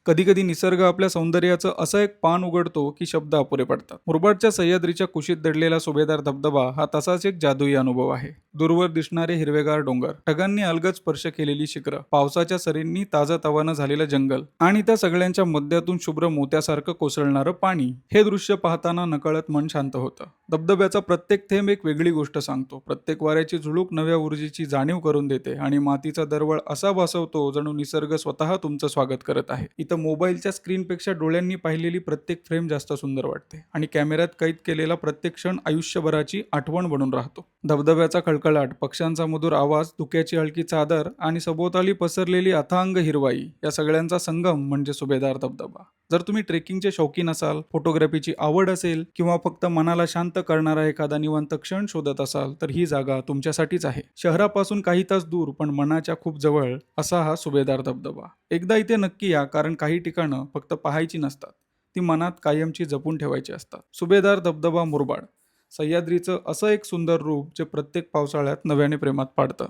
कधी कधी निसर्ग आपल्या सौंदर्याचं असं एक पान उघडतो की शब्द अपुरे पडतात. मुरबाडच्या सह्याद्रीच्या कुशीत दडलेला सुभेदार धबधबा हा तसाच एक जादुई अनुभव आहे. दूरवर दिसणारे हिरवेगार डोंगर, ढगांनी अलगद स्पर्श केलेली शिखरं, पावसाच्या सरींनी ताजं झालेलं जंगल आणि त्या सगळ्यांच्या मध्यातून शुभ्र मोत्यासारखं कोसळणारं पाणी. हे दृश्य पाहताना नकळत मन शांत होतं. धबधब्याचा प्रत्येक थेंब एक वेगळी गोष्ट सांगतो. प्रत्येक वाऱ्याची झुळूक नव्या ऊर्जेची जाणीव करून देते आणि मातीचा दरवळ असा भासवतो जणू निसर्ग स्वतः तुमचं स्वागत करत आहे. इथं मोबाईलच्या स्क्रीनपेक्षा डोळ्यांनी पाहिलेली प्रत्येक फ्रेम जास्त सुंदर वाटते आणि कॅमेऱ्यात कैद केलेला प्रत्येक क्षण आयुष्यभराची आठवण बनून राहतो. धबधब्याचा खळखळाट, पक्ष्यांचा मधुर आवाज, धुक्याची हलकी चादर आणि सभोवताली पसरलेली अथांग हिरवाई या सगळ्यांचा संगम म्हणजे सुभेदार धबधबा. जर तुम्ही ट्रेकिंगचे शौकीन असाल, फोटोग्राफीची आवड असेल किंवा फक्त मनाला शांत करणारा एखादा निवांत क्षण शोधत असाल तर ही जागा तुमच्यासाठीच आहे. शहरापासून काही तास दूर पण मनाच्या खूप जवळ असा हा सुभेदार धबधबा. एकदा इथे नक्की या, कारण काही ठिकाणं फक्त पाहायची नसतात, ती मनात कायमची जपून ठेवायची असतात. सुभेदार धबधबा मुरबाड, सह्याद्रीचं असं एक सुंदर रूप जे प्रत्येक पावसाळ्यात नव्याने प्रेमात पाडतं.